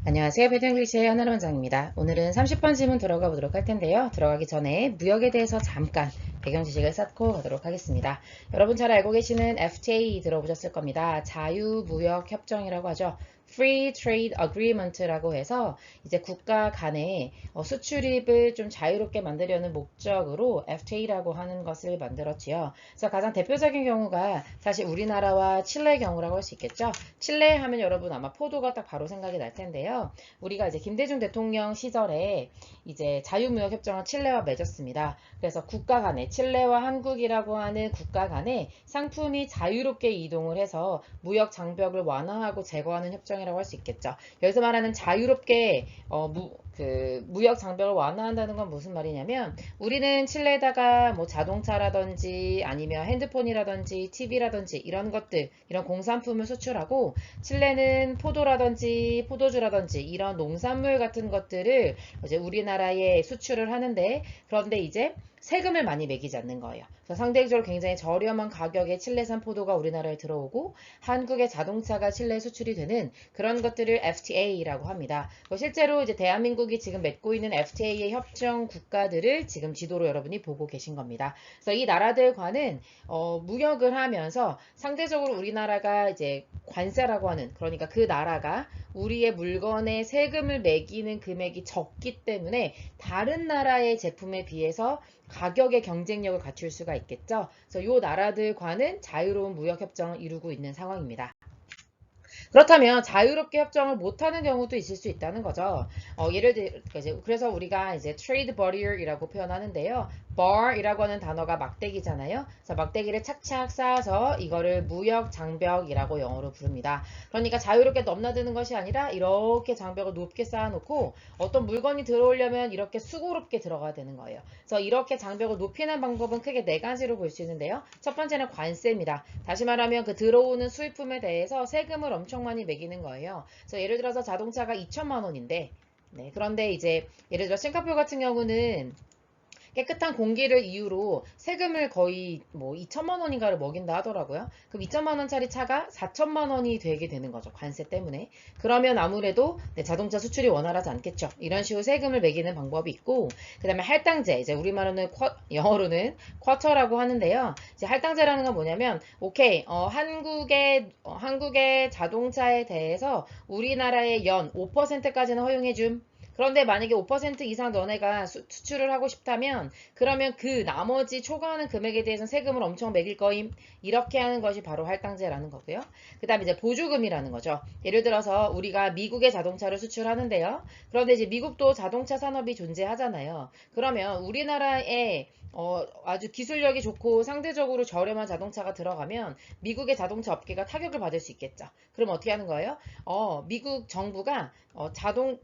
안녕하세요. 배경글씨의 하나로 원장입니다. 오늘은 30번 질문 들어가 보도록 할 텐데요. 들어가기 전에 무역에 대해서 잠깐 배경 지식을 쌓고 가도록 하겠습니다. 여러분 잘 알고 계시는 FTA 들어보셨을 겁니다. 자유무역협정이라고 하죠. Free Trade Agreement라고 해서 이제 국가 간의 수출입을 좀 자유롭게 만들려는 목적으로 FTA라고 하는 것을 만들었지요. 그래서 가장 대표적인 경우가 사실 우리나라와 칠레 경우라고 할 수 있겠죠. 칠레 하면 여러분 아마 포도가 딱 바로 생각이 날 텐데요. 우리가 이제 김대중 대통령 시절에 이제 자유무역협정을 칠레와 맺었습니다. 그래서 국가 간에 칠레와 한국이라고 하는 국가 간에 상품이 자유롭게 이동을 해서 무역 장벽을 완화하고 제거하는 협정이라고 할 수 있겠죠. 여기서 말하는 자유롭게 무역 장벽을 완화한다는 건 무슨 말이냐면 우리는 칠레에다가 뭐 자동차라든지 아니면 핸드폰이라든지 TV라든지 이런 것들, 이런 공산품을 수출하고 칠레는 포도라든지 포도주라든지 이런 농산물 같은 것들을 이제 우리나라에 수출을 하는데 그런데 이제 세금을 많이 매기지 않는 거예요. 그래서 상대적으로 굉장히 저렴한 가격에 칠레산 포도가 우리나라에 들어오고 한국의 자동차가 칠레에 수출이 되는 그런 것들을 FTA라고 합니다. 실제로 이제 대한민국이 지금 맺고 있는 FTA의 협정 국가들을 지금 지도로 여러분이 보고 계신 겁니다. 그래서 이 나라들과는 무역을 하면서 상대적으로 우리나라가 이제 관세라고 하는 그러니까 그 나라가 우리의 물건에 세금을 매기는 금액이 적기 때문에 다른 나라의 제품에 비해서 가격의 경쟁력을 갖출 수가 있겠죠. 그래서 이 나라들과는 자유로운 무역 협정을 이루고 있는 상황입니다. 그렇다면 자유롭게 협정을 못하는 경우도 있을 수 있다는 거죠. 예를 들어 그래서 우리가 이제 trade barrier이라고 표현하는데요. bar이라고 하는 단어가 막대기잖아요. 그래서 막대기를 착착 쌓아서 이거를 무역 장벽이라고 영어로 부릅니다. 그러니까 자유롭게 넘나드는 것이 아니라 이렇게 장벽을 높게 쌓아놓고 어떤 물건이 들어오려면 이렇게 수고롭게 들어가야 되는 거예요. 그래서 이렇게 장벽을 높이는 방법은 크게 네 가지로 볼 수 있는데요. 첫 번째는 관세입니다. 다시 말하면 그 들어오는 수입품에 대해서 세금을 엄청 많이 매기는 거예요. 그래서 예를 들어서 자동차가 2천만 원인데 그런데 이제 예를 들어 싱가포르 같은 경우는 깨끗한 공기를 이유로 세금을 거의 뭐 2천만 원인가를 먹인다 하더라고요. 그럼 2천만 원짜리 차가 4천만 원이 되게 되는 거죠. 관세 때문에. 그러면 아무래도 자동차 수출이 원활하지 않겠죠. 이런 식으로 세금을 매기는 방법이 있고 그 다음에 할당제, 이제 우리말로는 영어로는 쿼터라고 하는데요. 이제 할당제라는 건 뭐냐면 오케이, 한국의 자동차에 대해서 우리나라의 연 5%까지는 허용해줌. 그런데 만약에 5% 이상 너네가 수출을 하고 싶다면 그러면 그 나머지 초과하는 금액에 대해서는 세금을 엄청 매길 거임. 이렇게 하는 것이 바로 할당제라는 거고요. 그 다음에 이제 보조금이라는 거죠. 예를 들어서 우리가 미국의 자동차를 수출하는데요. 그런데 이제 미국도 자동차 산업이 존재하잖아요. 그러면 우리나라에 아주 기술력이 좋고 상대적으로 저렴한 자동차가 들어가면 미국의 자동차 업계가 타격을 받을 수 있겠죠. 그럼 어떻게 하는 거예요? 미국 정부가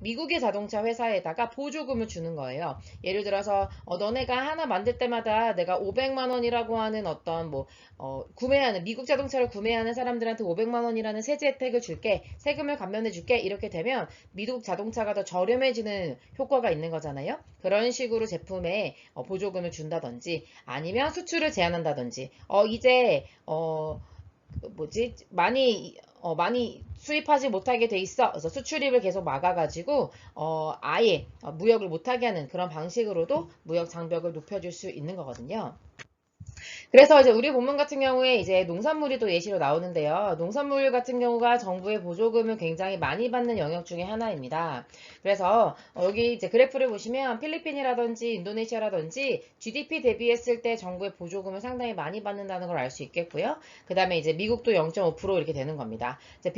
미국의 자동차 회사에다가 보조금을 주는 거예요. 예를 들어서 너네가 하나 만들 때마다 내가 500만 원이라고 하는 어떤 구매하는 미국 자동차를 구매하는 사람들한테 500만 원이라는 세제 혜택을 줄게. 세금을 감면해 줄게. 이렇게 되면 미국 자동차가 더 저렴해지는 효과가 있는 거잖아요. 그런 식으로 제품에 보조금을 준다든지 아니면 수출을 제한한다든지 이제 많이 수입하지 못하게 돼 있어. 그래서 수출입을 계속 막아가지고 아예 무역을 못하게 하는 그런 방식으로도 무역 장벽을 높여줄 수 있는 거거든요. 그래서 이제 우리 본문 같은 경우에 이제 농산물이 또 예시로 나오는데요. 농산물 같은 경우가 정부의 보조금을 굉장히 많이 받는 영역 중에 하나입니다. 그래서 여기 이제 그래프를 보시면 필리핀이라든지 인도네시아라든지 GDP 대비했을 때 정부의 보조금을 상당히 많이 받는다는 걸 알 수 있겠고요. 그 다음에 이제 미국도 0.5% 이렇게 되는 겁니다. 이제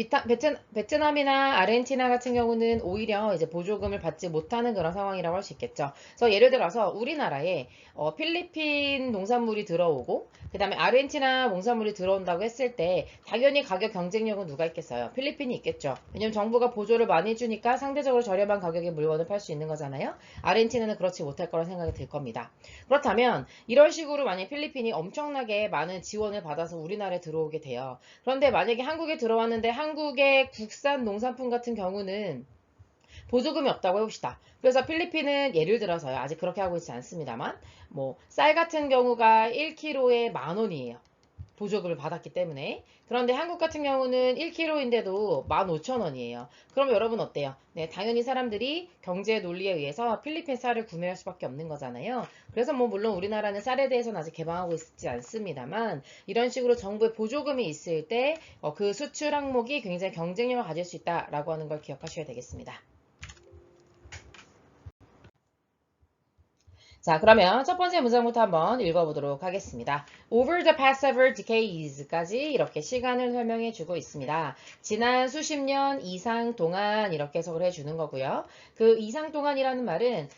베트남이나 아르헨티나 같은 경우는 오히려 이제 보조금을 받지 못하는 그런 상황이라고 할 수 있겠죠. 그래서 예를 들어서 우리나라에 필리핀 농산물이 들어오고 그 다음에 아르헨티나 농산물이 들어온다고 했을 때 당연히 가격 경쟁력은 누가 있겠어요? 필리핀이 있겠죠. 왜냐면 정부가 보조를 많이 해주니까 상대적으로 저렴한 가격에 물건을 팔 수 있는 거잖아요. 아르헨티나는 그렇지 못할 거라 생각이 들 겁니다. 그렇다면 이런 식으로 만약 필리핀이 엄청나게 많은 지원을 받아서 우리나라에 들어오게 돼요. 그런데 만약에 한국에 들어왔는데 한국의 국산 농산품 같은 경우는 보조금이 없다고 해봅시다. 그래서 필리핀은 예를 들어서요. 아직 그렇게 하고 있지 않습니다만 쌀 같은 경우가 1kg에 10,000원이에요. 보조금을 받았기 때문에. 그런데 한국 같은 경우는 1kg인데도 15,000원이에요. 그럼 여러분 어때요? 네, 당연히 사람들이 경제 논리에 의해서 필리핀 쌀을 구매할 수밖에 없는 거잖아요. 그래서 뭐 물론 우리나라는 쌀에 대해서는 아직 개방하고 있지 않습니다만 이런 식으로 정부의 보조금이 있을 때 그 수출 항목이 굉장히 경쟁력을 가질 수 있다라고 하는 걸 기억하셔야 되겠습니다. 자, 그러면 첫 번째 문장부터 한번 읽어보도록 하겠습니다. Over the past several decades까지 이렇게 시간을 설명해 주고 있습니다. 지난 수십 년 이상 동안 이렇게 해석을 해주는 거고요. 그 이상 동안이라는 말은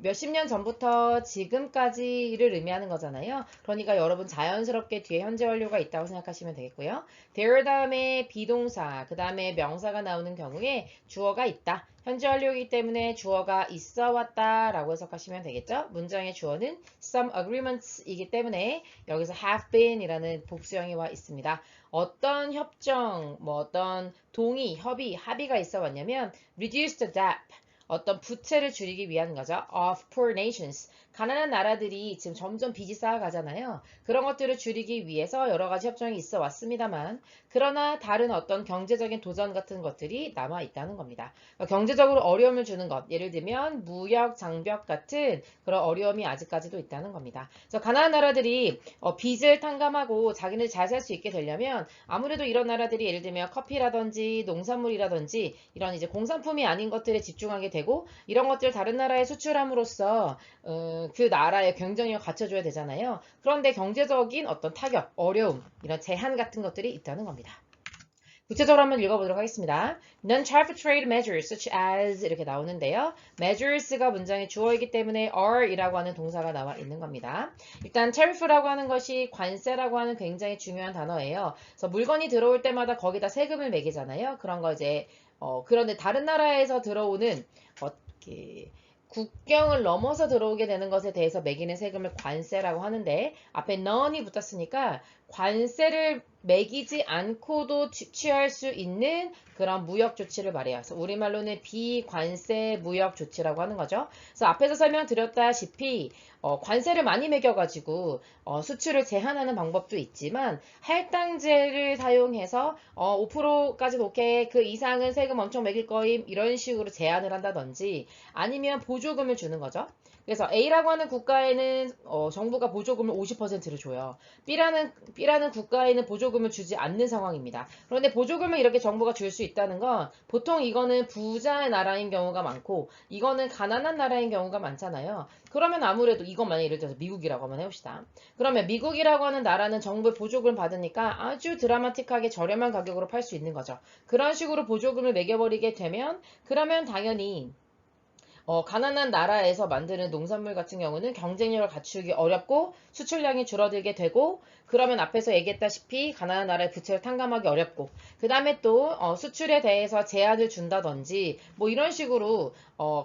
몇십 년 전부터 지금까지를 의미하는 거잖아요. 그러니까 여러분 자연스럽게 뒤에 현재 완료가 있다고 생각하시면 되겠고요. there 다음에 비동사, 그 다음에 명사가 나오는 경우에 주어가 있다. 현재 완료이기 때문에 주어가 있어 왔다 라고 해석하시면 되겠죠. 문장의 주어는 some agreements이기 때문에 여기서 have been 이라는 복수형이 와 있습니다. 어떤 협정, 뭐 어떤 동의, 협의, 합의가 있어 왔냐면 reduce the debt, 어떤 부채를 줄이기 위한 거죠. of poor nations. 가난한 나라들이 지금 점점 빚이 쌓아가잖아요. 그런 것들을 줄이기 위해서 여러 가지 협정이 있어 왔습니다만 그러나 다른 어떤 경제적인 도전 같은 것들이 남아 있다는 겁니다. 그러니까 경제적으로 어려움을 주는 것, 예를 들면 무역, 장벽 같은 그런 어려움이 아직까지도 있다는 겁니다. 그래서 가난한 나라들이 빚을 탕감하고 자기네 잘 살 수 있게 되려면 아무래도 이런 나라들이 예를 들면 커피라든지 농산물이라든지 이런 이제 공산품이 아닌 것들에 집중하게 되고 이런 것들을 다른 나라에 수출함으로써 그 나라의 경쟁력을 갖춰줘야 되잖아요. 그런데 경제적인 어떤 타격, 어려움, 이런 제한 같은 것들이 있다는 겁니다. 구체적으로 한번 읽어보도록 하겠습니다. Non-tariff trade measures such as 이렇게 나오는데요. measures가 문장의 주어이기 때문에 are이라고 하는 동사가 나와 있는 겁니다. 일단 tariff라고 하는 것이 관세라고 하는 굉장히 중요한 단어예요. 그래서 물건이 들어올 때마다 거기다 세금을 매기잖아요. 그런 거 이제 그런데 다른 나라에서 들어오는 이렇게 국경을 넘어서 들어오게 되는 것에 대해서 매기는 세금을 관세라고 하는데 앞에 none이 붙었으니까 관세를 매기지 않고도 취할 수 있는 그런 무역 조치를 말해요. 그래서 우리말로는 비관세 무역 조치라고 하는 거죠. 그래서 앞에서 설명드렸다시피 관세를 많이 매겨가지고 수출을 제한하는 방법도 있지만 할당제를 사용해서 5%까지는 오케이, 그 이상은 세금 엄청 매길 거임 이런 식으로 제한을 한다든지 아니면 보조금을 주는 거죠. 그래서 A라고 하는 국가에는 정부가 보조금을 50%를 줘요. B라는 국가에는 보조금을 주지 않는 상황입니다. 그런데 보조금을 이렇게 정부가 줄 수 있다는 건 보통 이거는 부자의 나라인 경우가 많고 이거는 가난한 나라인 경우가 많잖아요. 그러면 아무래도 이것만 예를 들어서 미국이라고 한번 해봅시다. 그러면 미국이라고 하는 나라는 정부의 보조금을 받으니까 아주 드라마틱하게 저렴한 가격으로 팔 수 있는 거죠. 그런 식으로 보조금을 매겨버리게 되면 그러면 당연히 가난한 나라에서 만드는 농산물 같은 경우는 경쟁력을 갖추기 어렵고 수출량이 줄어들게 되고 그러면 앞에서 얘기했다시피 가난한 나라의 부채를 탕감하기 어렵고 그 다음에 또 수출에 대해서 제한을 준다든지 뭐 이런 식으로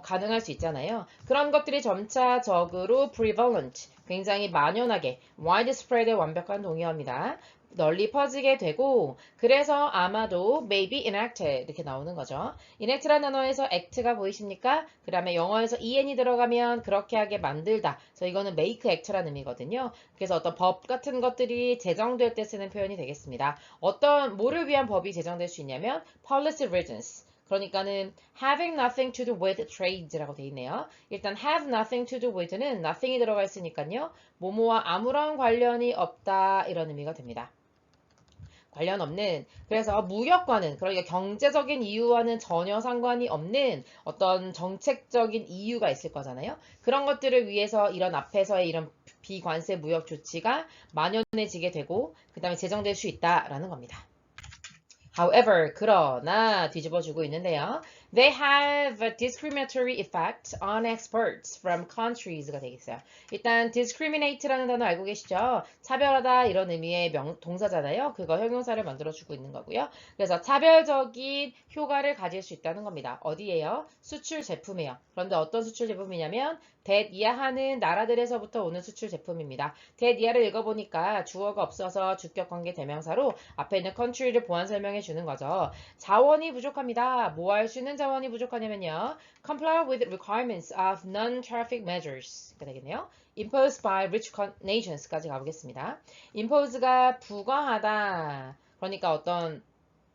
가능할 수 있잖아요. 그런 것들이 점차적으로 prevalent, 굉장히 만연하게 widespread의 완벽한 동의어입니다. 널리 퍼지게 되고 그래서 아마도 maybe enacted 이렇게 나오는 거죠. enact라는 단어에서 act가 보이십니까? 그 다음에 영어에서 en이 들어가면 그렇게 하게 만들다. 그래서 이거는 make act라는 의미거든요. 그래서 어떤 법 같은 것들이 제정될 때 쓰는 표현이 되겠습니다. 어떤 뭐를 위한 법이 제정될 수 있냐면 policy reasons. 그러니까는 having nothing to do with trade라고 돼 있네요. 일단 have nothing to do with는 nothing이 들어가 있으니까요. 뭐뭐와 아무런 관련이 없다 이런 의미가 됩니다. 관련 없는, 그래서 무역과는, 그러니까 경제적인 이유와는 전혀 상관이 없는 어떤 정책적인 이유가 있을 거잖아요. 그런 것들을 위해서 이런 앞에서의 이런 비관세 무역 조치가 만연해지게 되고 그 다음에 제정될 수 있다라는 겁니다. However, 그러나 뒤집어주고 있는데요. They have a discriminatory effect on exports from countries가 되겠어요. 일단 discriminate라는 단어 알고 계시죠? 차별하다 이런 의미의 동사잖아요. 그거 형용사를 만들어주고 있는 거고요. 그래서 차별적인 효과를 가질 수 있다는 겁니다. 어디에요? 수출 제품이에요. 그런데 어떤 수출 제품이냐면 대이하하는 나라들에서부터 오는 수출 제품입니다. 대이하를 읽어보니까 주어가 없어서 주격관계 대명사로 앞에 있는 country를 보완 설명해 주는 거죠. 자원이 부족합니다. 뭐 할 수 있는 자원이 부족하냐면요. comply with requirements of non-traffic measures가 되겠네요. imposed by rich nations까지 가보겠습니다. impose가 부과하다. 그러니까 어떤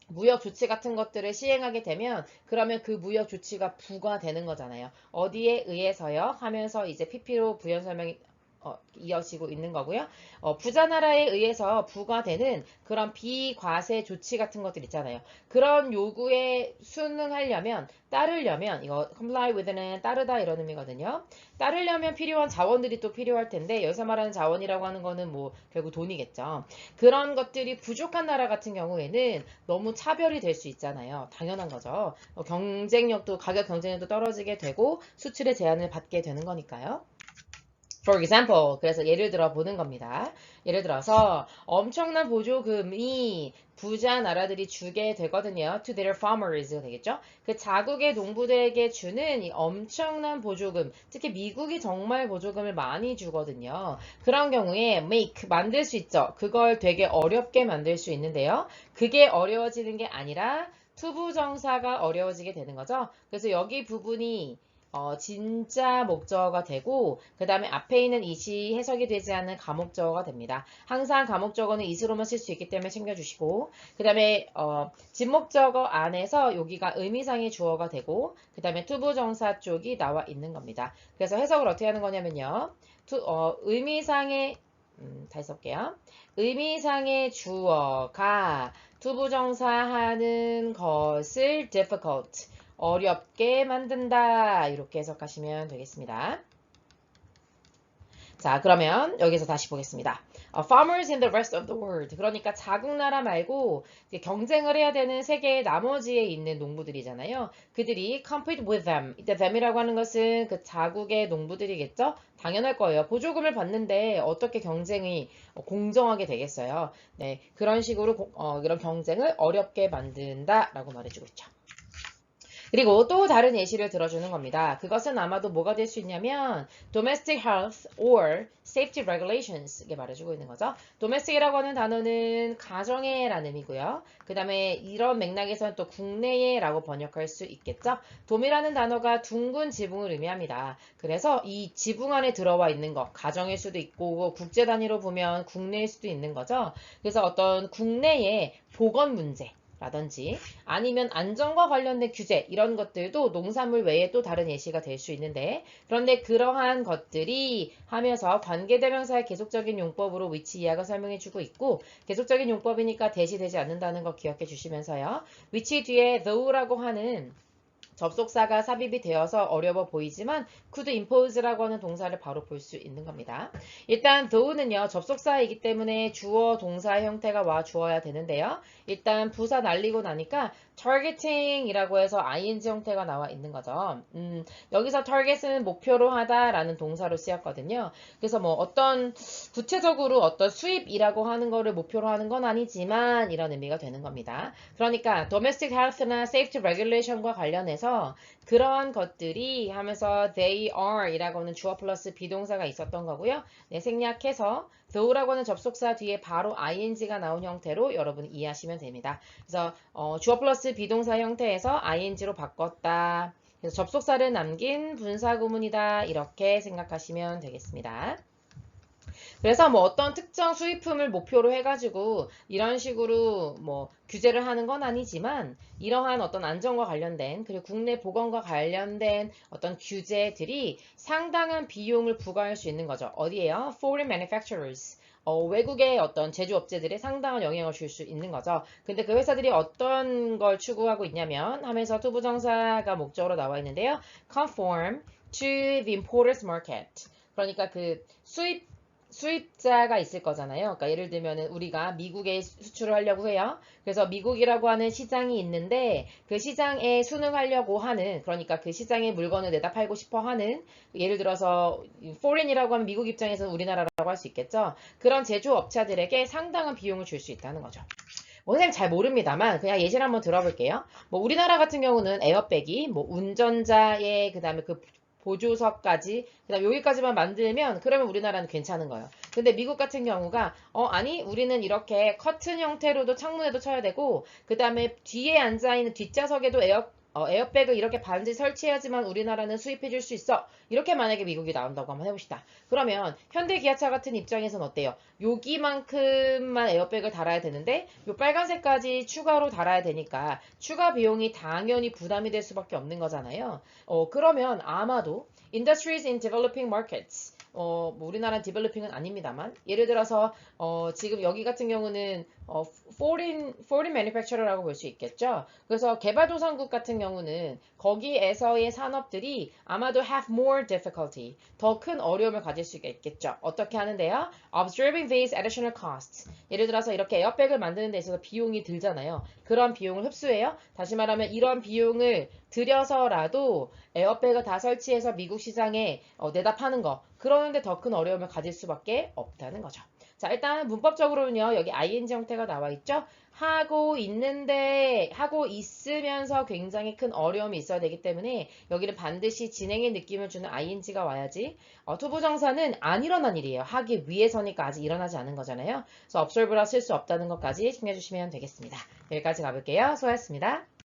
무역 조치 같은 것들을 시행하게 되면 그러면 그 무역 조치가 부과되는 거잖아요. 어디에 의해서요? 하면서 이제 PP로 부연 설명이 이어지고 있는 거고요. 부자 나라에 의해서 부과되는 그런 비과세 조치 같은 것들 있잖아요. 그런 요구에 순응하려면 따르려면 이거 comply with는 따르다 이런 의미거든요. 따르려면 필요한 자원들이 또 필요할 텐데 여기서 말하는 자원이라고 하는 거는 뭐 결국 돈이겠죠. 그런 것들이 부족한 나라 같은 경우에는 너무 차별이 될 수 있잖아요. 당연한 거죠. 경쟁력도 가격 경쟁력도 떨어지게 되고 수출의 제한을 받게 되는 거니까요. For example, 그래서 예를 들어 보는 겁니다. 예를 들어서 엄청난 보조금이 부자 나라들이 주게 되거든요. To their farmers 되겠죠? 그 자국의 농부들에게 주는 이 엄청난 보조금, 특히 미국이 정말 보조금을 많이 주거든요. 그런 경우에 make, 만들 수 있죠. 그걸 되게 어렵게 만들 수 있는데요. 그게 어려워지는 게 아니라 투부정사가 어려워지게 되는 거죠. 그래서 여기 부분이 진짜 목적어가 되고 그 다음에 앞에 있는 it이 해석이 되지 않는 가목적어가 됩니다. 항상 가목적어는 it으로만 쓸 수 있기 때문에 챙겨주시고 그 다음에 진목적어 안에서 여기가 의미상의 주어가 되고 그 다음에 투부정사 쪽이 나와 있는 겁니다. 그래서 해석을 어떻게 하는 거냐면요. 의미상의 다시 써볼게요. 의미상의 주어가 투부정사 하는 것을 difficult 어렵게 만든다 이렇게 해석하시면 되겠습니다. 자, 그러면 여기서 다시 보겠습니다. Farmers in the rest of the world. 그러니까 자국 나라 말고 경쟁을 해야 되는 세계의 나머지에 있는 농부들이잖아요. 그들이 compete with them. 이때 them이라고 하는 것은 그 자국의 농부들이겠죠? 당연할 거예요. 보조금을 받는데 어떻게 경쟁이 공정하게 되겠어요. 네, 그런 식으로 이런 경쟁을 어렵게 만든다라고 말해주고 있죠. 그리고 또 다른 예시를 들어주는 겁니다. 그것은 아마도 뭐가 될 수 있냐면 domestic health or safety regulations 이게 말해주고 있는 거죠. domestic이라고 하는 단어는 가정에라는 의미고요. 그 다음에 이런 맥락에서는 또 국내에라고 번역할 수 있겠죠. dom이라는 단어가 둥근 지붕을 의미합니다. 그래서 이 지붕 안에 들어와 있는 것, 가정일 수도 있고 국제 단위로 보면 국내일 수도 있는 거죠. 그래서 어떤 국내의 보건 문제 라든지 아니면 안전과 관련된 규제 이런 것들도 농산물 외에 또 다른 예시가 될 수 있는데 그런데 그러한 것들이 하면서 관계대명사의 계속적인 용법으로 위치 이하가 설명해주고 있고 계속적인 용법이니까 대시되지 않는다는 거 기억해 주시면서요. 위치 뒤에 though라고 하는 접속사가 삽입이 되어서 어려워 보이지만 could impose라고 하는 동사를 바로 볼 수 있는 겁니다. 일단 though는요. 접속사이기 때문에 주어 동사의 형태가 와 주어야 되는데요. 일단 부사 날리고 나니까 targeting이라고 해서 ing 형태가 나와 있는 거죠. 여기서 target은 목표로 하다라는 동사로 쓰였거든요. 그래서 뭐 어떤 구체적으로 어떤 수입이라고 하는 거를 목표로 하는 건 아니지만 이런 의미가 되는 겁니다. 그러니까 domestic health나 safety regulation과 관련해서 그런 것들이 하면서 they are 이라고 하는 주어 플러스 비동사가 있었던 거고요. 네, 생략해서 though라고 하는 접속사 뒤에 바로 ing가 나온 형태로 여러분 이해하시면 됩니다. 그래서 주어 플러스 비동사 형태에서 ing로 바꿨다. 그래서 접속사를 남긴 분사구문이다. 이렇게 생각하시면 되겠습니다. 그래서 뭐 어떤 특정 수입품을 목표로 해가지고 이런 식으로 뭐 규제를 하는 건 아니지만 이러한 어떤 안전과 관련된 그리고 국내 보건과 관련된 어떤 규제들이 상당한 비용을 부과할 수 있는 거죠. 어디에요? Foreign manufacturers. 외국의 어떤 제조업체들에 상당한 영향을 줄 수 있는 거죠. 근데 그 회사들이 어떤 걸 추구하고 있냐면 하면서 투부정사가 목적으로 나와 있는데요. Conform to the importer's market. 그러니까 그 수입자가 있을 거잖아요. 그러니까 예를 들면 우리가 미국에 수출을 하려고 해요. 그래서 미국이라고 하는 시장이 있는데 그 시장에 순응하려고 하는 그러니까 그 시장에 물건을 내다 팔고 싶어 하는 예를 들어서 foreign이라고 하면 미국 입장에서는 우리나라라고 할 수 있겠죠. 그런 제조업체들에게 상당한 비용을 줄 수 있다는 거죠. 선생님 잘 모릅니다만 그냥 예시를 한번 들어볼게요. 뭐 우리나라 같은 경우는 에어백이 뭐 운전자의 그 다음에 그 보조석까지 그다음 여기까지만 만들면 그러면 우리나라는 괜찮은 거예요. 근데 미국 같은 경우가 아니 우리는 이렇게 커튼 형태로도 창문에도 쳐야 되고 그 다음에 뒤에 앉아있는 뒷좌석에도 에어백을 이렇게 반드시 설치해야지만 우리나라는 수입해 줄 수 있어. 이렇게 만약에 미국이 나온다고 한번 해봅시다. 그러면 현대기아차 같은 입장에선 어때요? 여기만큼만 에어백을 달아야 되는데 요 빨간색까지 추가로 달아야 되니까 추가 비용이 당연히 부담이 될 수밖에 없는 거잖아요. 그러면 아마도 Industries in Developing Markets 뭐 우리나라 디벨로핑은 아닙니다만 예를 들어서 지금 여기 같은 경우는 foreign manufacturer라고 볼 수 있겠죠. 그래서 개발도상국 같은 경우는 거기에서의 산업들이 아마도 have more difficulty, 더 큰 어려움을 가질 수가 있겠죠. 어떻게 하는데요? Observing these additional costs. 예를 들어서 이렇게 에어백을 만드는 데 있어서 비용이 들잖아요. 그런 비용을 흡수해요. 다시 말하면 이런 비용을 들여서라도 에어백을 다 설치해서 미국 시장에 내다 파는 거. 그러는데 더 큰 어려움을 가질 수밖에 없다는 거죠. 자, 일단 문법적으로는요. 여기 ing 형태가 나와 있죠. 하고 있는데 하고 있으면서 굉장히 큰 어려움이 있어야 되기 때문에 여기는 반드시 진행의 느낌을 주는 ing가 와야지. 투부정사는 안 일어난 일이에요. 하기 위해서니까 아직 일어나지 않은 거잖아요. 그래서 observe라 쓸 수 없다는 것까지 챙겨주시면 되겠습니다. 여기까지 가볼게요. 수고하셨습니다.